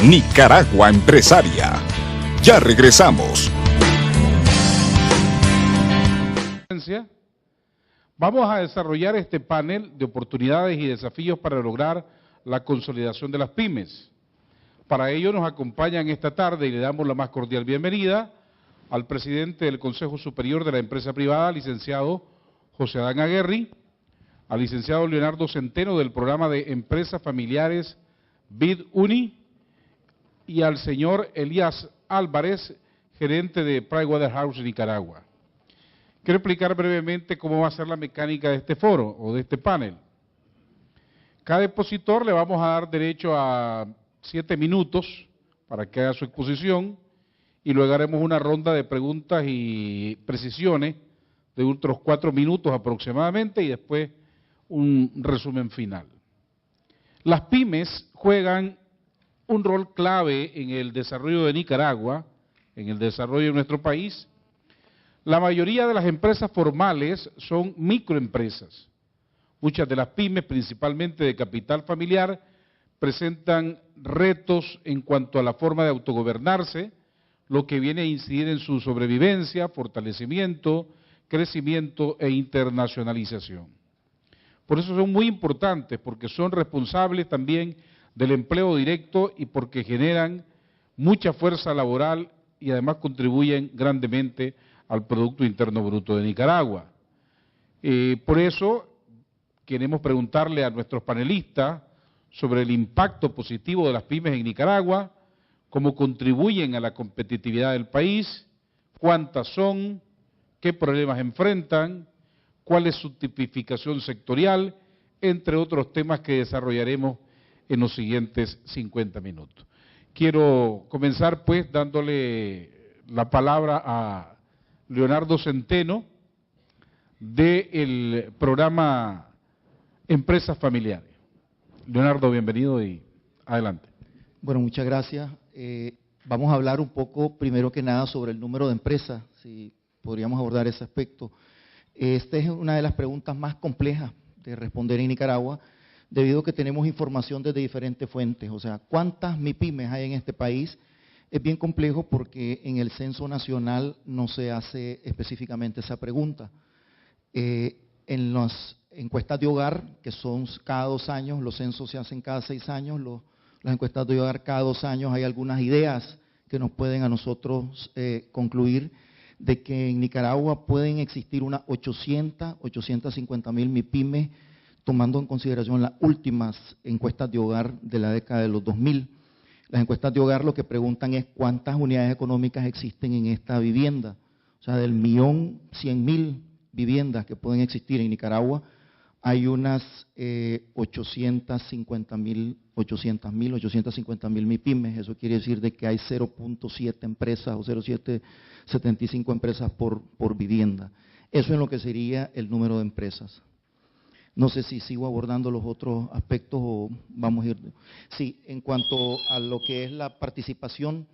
Nicaragua Empresaria. Ya regresamos. Vamos a desarrollar este panel de oportunidades y desafíos para lograr la consolidación de las pymes. Para ello nos acompañan esta tarde y le damos la más cordial bienvenida al presidente del Consejo Superior de la Empresa Privada, licenciado José Adán Aguerri, al licenciado Leonardo Centeno del programa de Empresas Familiares BID Uni y al señor Elías Álvarez, gerente de Pricewaterhouse Nicaragua. Quiero explicar brevemente cómo va a ser la mecánica de este foro o de este panel. Cada expositor le vamos a dar derecho a 7 minutos para que haga su exposición y luego haremos una ronda de preguntas y precisiones de otros 4 minutos aproximadamente y después un resumen final. Las pymes juegan un rol clave en el desarrollo de Nicaragua, en el desarrollo de nuestro país. La mayoría de las empresas formales son microempresas. Muchas de las pymes, principalmente de capital familiar, presentan retos en cuanto a la forma de autogobernarse, lo que viene a incidir en su sobrevivencia, fortalecimiento, crecimiento e internacionalización. Por eso son muy importantes, porque son responsables también del empleo directo y porque generan mucha fuerza laboral y además contribuyen grandemente al Producto Interno Bruto de Nicaragua. Por eso queremos preguntarle a nuestros panelistas sobre el impacto positivo de las pymes en Nicaragua, cómo contribuyen a la competitividad del país, cuántas son, qué problemas enfrentan, cuál es su tipificación sectorial, entre otros temas que desarrollaremos en los siguientes 50 minutos. Quiero comenzar pues dándole la palabra a Leonardo Centeno del programa Empresas Familiares. Leonardo, bienvenido y adelante. Bueno, muchas gracias. Vamos a hablar un poco, primero que nada, sobre el número de empresas, si podríamos abordar ese aspecto. Esta es una de las preguntas más complejas de responder en Nicaragua, debido a que tenemos información desde diferentes fuentes. O sea, ¿cuántas MIPYMES hay en este país? Es bien complejo porque en el censo nacional no se hace específicamente esa pregunta. En las encuestas de hogar, que son cada 2 años, los censos se hacen cada 6 años, las encuestas de hogar cada 2 años, hay algunas ideas que nos pueden a nosotros concluir de que en Nicaragua pueden existir unas 850,000 MIPYMES, tomando en consideración las últimas encuestas de hogar de la década de los 2000. Las encuestas de hogar lo que preguntan es cuántas unidades económicas existen en esta vivienda. O sea, del 1.100.000 viviendas que pueden existir en Nicaragua, hay unas 850,000 MIPYMES. Eso quiere decir de que hay 0.7 empresas o 0.775 empresas por vivienda. Eso es lo que sería el número de empresas. No sé si sigo abordando los otros aspectos o vamos a ir. Sí, en cuanto a lo que es la participación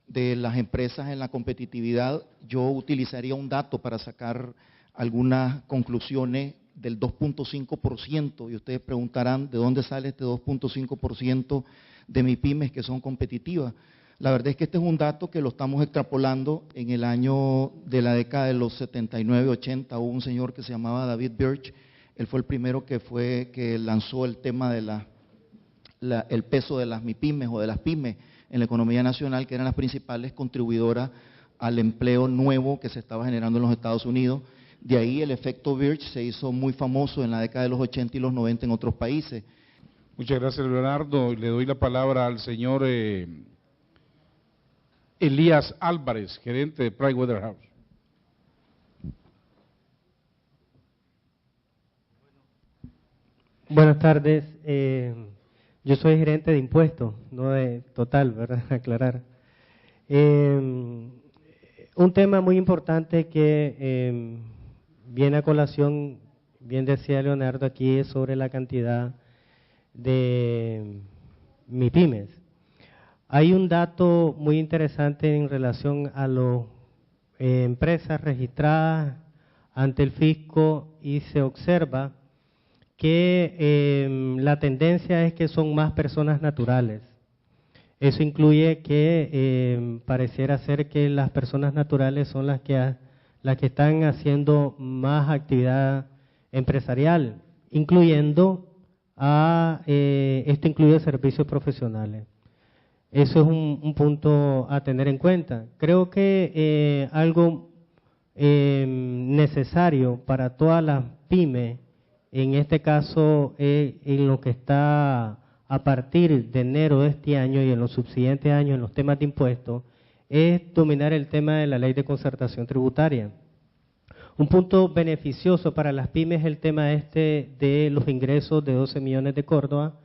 de las empresas en la competitividad, yo utilizaría un dato para sacar algunas conclusiones del 2.5%, y ustedes preguntarán de dónde sale este 2.5% de MIPYMES que son competitivas. La verdad es que este es un dato que lo estamos extrapolando en el año de la década de los 79-80, hubo un señor que se llamaba David Birch. Él fue el primero que lanzó el tema de el peso de las MIPYMES o de las pymes en la economía nacional, que eran las principales contribuidoras al empleo nuevo que se estaba generando en los Estados Unidos. De ahí el efecto Birch se hizo muy famoso en la década de los 80 y los 90 en otros países. Muchas gracias, Leonardo. Le doy la palabra al señor Elías Álvarez, gerente de Pricewaterhouse. Buenas tardes, yo soy gerente de impuestos, no de total, ¿verdad? Aclarar. Un tema muy importante que viene a colación, bien decía Leonardo aquí, es sobre la cantidad de MIPYMES. Hay un dato muy interesante en relación a las empresas registradas ante el fisco y se observa que la tendencia es que son más personas naturales. Eso incluye que pareciera ser que las personas naturales son las que están haciendo más actividad empresarial, incluyendo esto incluye servicios profesionales. Eso es un punto a tener en cuenta. Creo que algo necesario para todas las pymes, en este caso en lo que está a partir de enero de este año y en los subsiguientes años en los temas de impuestos, es dominar el tema de la ley de concertación tributaria. Un punto beneficioso para las pymes es el tema de los ingresos de 12 millones de Córdoba,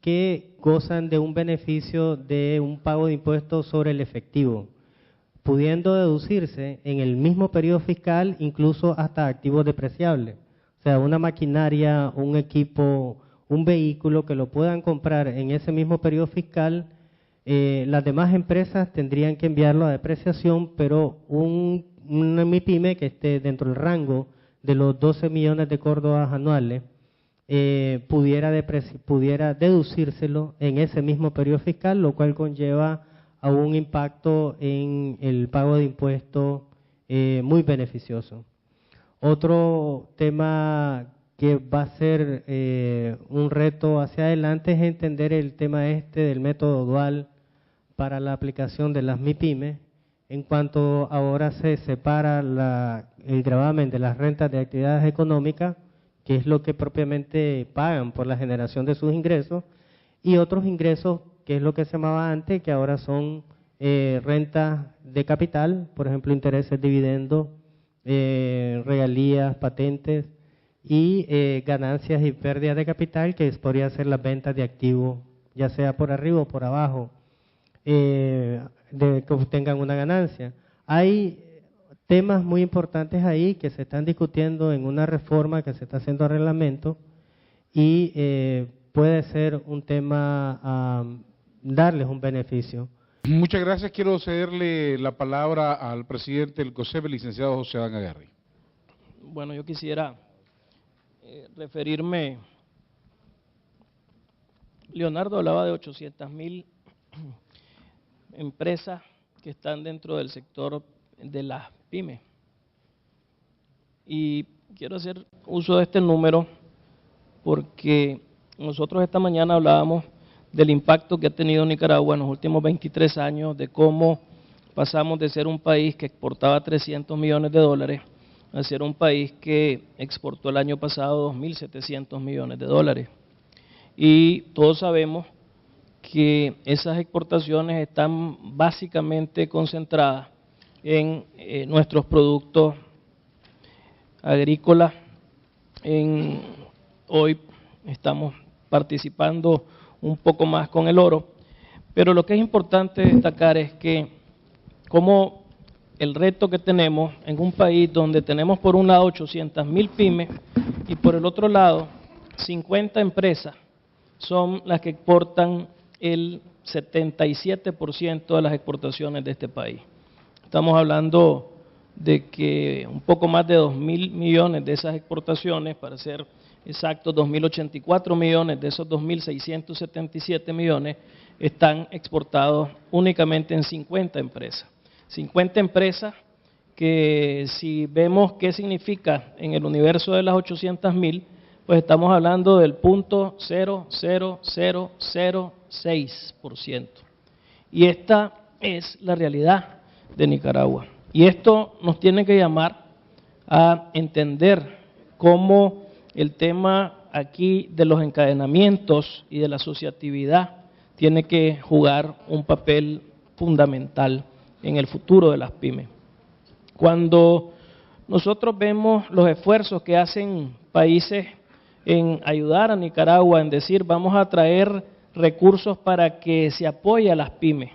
que gozan de un beneficio de un pago de impuestos sobre el efectivo, pudiendo deducirse en el mismo periodo fiscal incluso hasta activos depreciables. O sea, una maquinaria, un equipo, un vehículo que lo puedan comprar en ese mismo periodo fiscal, las demás empresas tendrían que enviarlo a depreciación, pero una MIPYME que esté dentro del rango de los 12 millones de Córdobas anuales, pudiera deducírselo en ese mismo periodo fiscal, lo cual conlleva a un impacto en el pago de impuestos muy beneficioso. Otro tema que va a ser un reto hacia adelante es entender el tema del método dual para la aplicación de las MIPYME, en cuanto ahora se separa el gravamen de las rentas de actividades económicas, que es lo que propiamente pagan por la generación de sus ingresos, y otros ingresos, que es lo que se llamaba antes, que ahora son rentas de capital, por ejemplo, intereses, dividendos, regalías, patentes, y ganancias y pérdidas de capital, que podría ser las ventas de activos, ya sea por arriba o por abajo, de que obtengan una ganancia. Hay temas muy importantes ahí que se están discutiendo en una reforma que se está haciendo a reglamento y puede ser un tema a darles un beneficio. Muchas gracias. Quiero cederle la palabra al presidente del COSEP, el licenciado José Adán Aguerri. Bueno, yo quisiera referirme. Leonardo hablaba de 800.000 empresas que están dentro del sector de las pymes. Y quiero hacer uso de este número porque nosotros esta mañana hablábamos del impacto que ha tenido Nicaragua en los últimos 23 años, de cómo pasamos de ser un país que exportaba 300 millones de dólares a ser un país que exportó el año pasado 2.700 millones de dólares. Y todos sabemos que esas exportaciones están básicamente concentradas en nuestros productos agrícolas. Hoy estamos participando un poco más con el oro, pero lo que es importante destacar es que como el reto que tenemos en un país donde tenemos por un lado 800.000 pymes y por el otro lado 50 empresas son las que exportan el 77% de las exportaciones de este país. Estamos hablando de que un poco más de 2.000 millones de esas exportaciones, para ser exactos 2.084 millones de esos 2.677 millones, están exportados únicamente en 50 empresas. 50 empresas que si vemos qué significa en el universo de las 800.000, pues estamos hablando del 0.00006%. Y esta es la realidad de Nicaragua. Y esto nos tiene que llamar a entender cómo el tema aquí de los encadenamientos y de la asociatividad tiene que jugar un papel fundamental en el futuro de las pymes. Cuando nosotros vemos los esfuerzos que hacen países en ayudar a Nicaragua, en decir vamos a traer recursos para que se apoye a las pymes,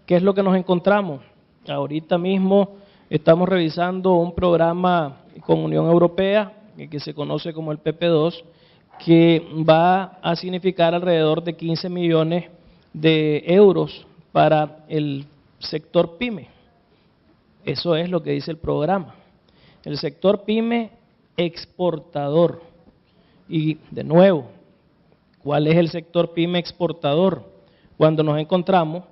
¿qué es lo que nos encontramos? Ahorita mismo estamos revisando un programa con Unión Europea que se conoce como el PP2, que va a significar alrededor de 15 millones de euros para el sector pyme. Eso es lo que dice el programa. El sector pyme exportador. Y de nuevo, ¿cuál es el sector pyme exportador? cuando nos encontramos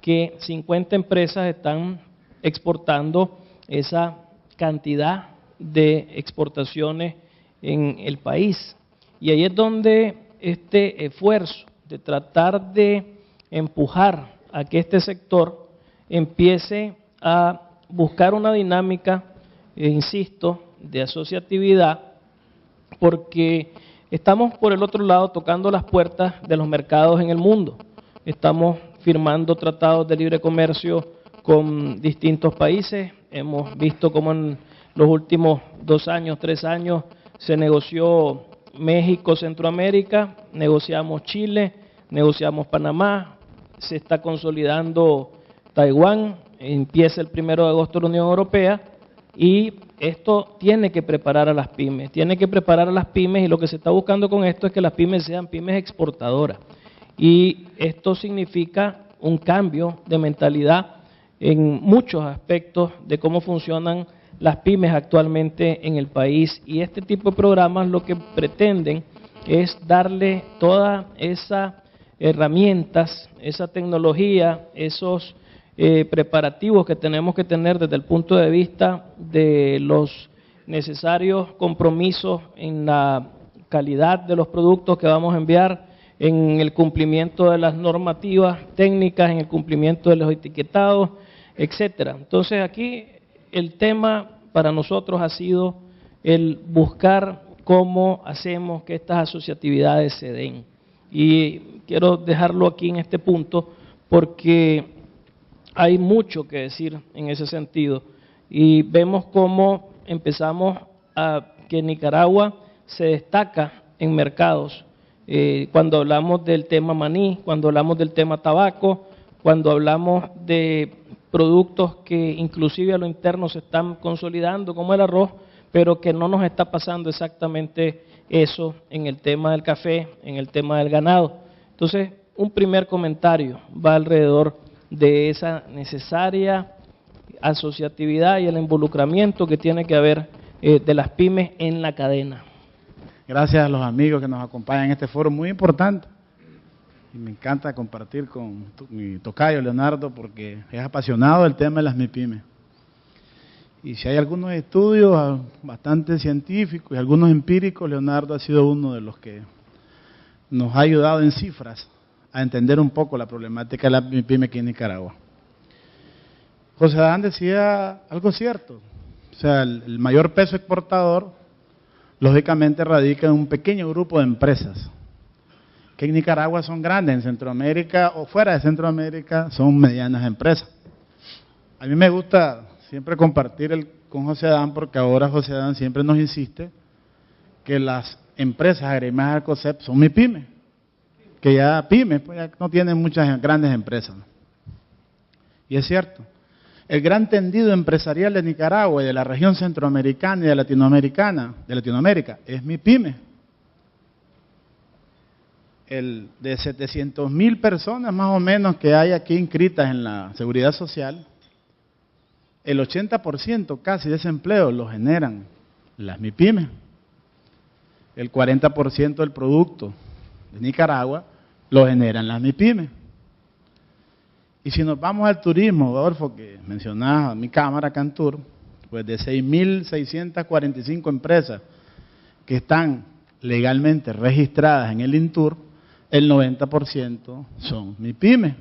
que 50 empresas están exportando esa cantidad de exportaciones en el país. Y ahí es donde este esfuerzo de tratar de empujar a que este sector empiece a buscar una dinámica, insisto, de asociatividad, porque estamos por el otro lado tocando las puertas de los mercados en el mundo. Estamos firmando tratados de libre comercio con distintos países. Hemos visto cómo en los últimos 2 años, 3 años, se negoció México, Centroamérica, negociamos Chile, negociamos Panamá, se está consolidando Taiwán, empieza el 1 de agosto la Unión Europea, y esto tiene que preparar a las pymes, y lo que se está buscando con esto es que las pymes sean pymes exportadoras. Y esto significa un cambio de mentalidad en muchos aspectos de cómo funcionan las pymes actualmente en el país, y este tipo de programas lo que pretenden es darle todas esas herramientas, esa tecnología, esos preparativos que tenemos que tener desde el punto de vista de los necesarios compromisos en la calidad de los productos que vamos a enviar, en el cumplimiento de las normativas técnicas, en el cumplimiento de los etiquetados, etcétera. Entonces aquí el tema para nosotros ha sido el buscar cómo hacemos que estas asociatividades se den. Y quiero dejarlo aquí en este punto porque hay mucho que decir en ese sentido. Y vemos cómo empezamos a que Nicaragua se destaca en mercados. Cuando hablamos del tema maní, cuando hablamos del tema tabaco, cuando hablamos de productos que inclusive a lo interno se están consolidando como el arroz, pero que no nos está pasando exactamente eso en el tema del café, en el tema del ganado. Entonces, un primer comentario va alrededor de esa necesaria asociatividad y el involucramiento que tiene que haber de las pymes en la cadena. Gracias a los amigos que nos acompañan en este foro muy importante. Y me encanta compartir con mi tocayo Leonardo porque es apasionado del tema de las MIPYMES. Y si hay algunos estudios bastante científicos y algunos empíricos, Leonardo ha sido uno de los que nos ha ayudado en cifras a entender un poco la problemática de la MIPYME aquí en Nicaragua. José Adán decía algo cierto, o sea, el mayor peso exportador lógicamente radica en un pequeño grupo de empresas, que en Nicaragua son grandes, en Centroamérica o fuera de Centroamérica son medianas empresas. A mí me gusta siempre compartir con José Adán, porque ahora José Adán siempre nos insiste que las empresas agremiadas al COSEP son MIPYMES, que ya pymes pues ya no tienen muchas grandes empresas. Y es cierto, el gran tendido empresarial de Nicaragua y de la región centroamericana y de Latinoamérica es MIPYME. El de 700,000 personas más o menos que hay aquí inscritas en la Seguridad Social, el 80% casi de ese empleo lo generan las MIPYMES. El 40% del producto de Nicaragua lo generan las MIPYMES. Y si nos vamos al turismo, Adolfo, que mencionaba mi cámara Cantur, pues de 6.645 empresas que están legalmente registradas en el INTUR, el 90% son MIPYMES.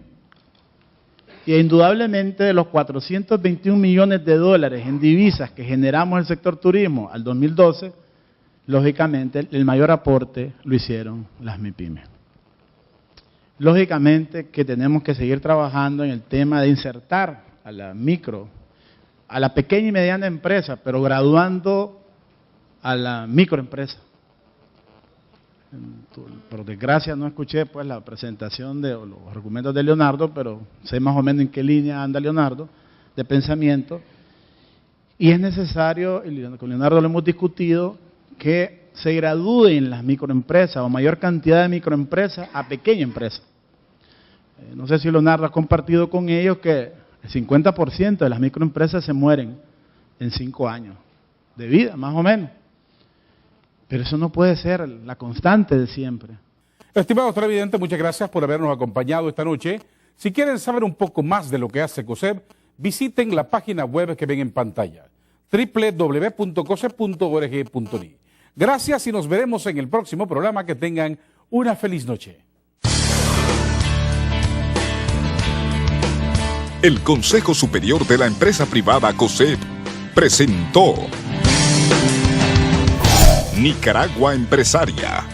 Y indudablemente de los 421 millones de dólares en divisas que generamos el sector turismo al 2012, lógicamente el mayor aporte lo hicieron las MIPYMES. Lógicamente que tenemos que seguir trabajando en el tema de insertar a la micro, a la pequeña y mediana empresa, pero graduando a la microempresa. Por desgracia no escuché pues la presentación de los argumentos de Leonardo, pero sé más o menos en qué línea anda Leonardo de pensamiento. Y es necesario, y con Leonardo lo hemos discutido, que se gradúen las microempresas o mayor cantidad de microempresas a pequeña empresa. No sé si Leonardo ha compartido con ellos que el 50% de las microempresas se mueren en 5 años de vida, más o menos. Pero eso no puede ser la constante de siempre. Estimados televidentes, muchas gracias por habernos acompañado esta noche. Si quieren saber un poco más de lo que hace COSEP, visiten la página web que ven en pantalla, www.cosep.org.ni. Gracias y nos veremos en el próximo programa. Que tengan una feliz noche. El Consejo Superior de la Empresa Privada COSEP presentó Nicaragua Empresaria.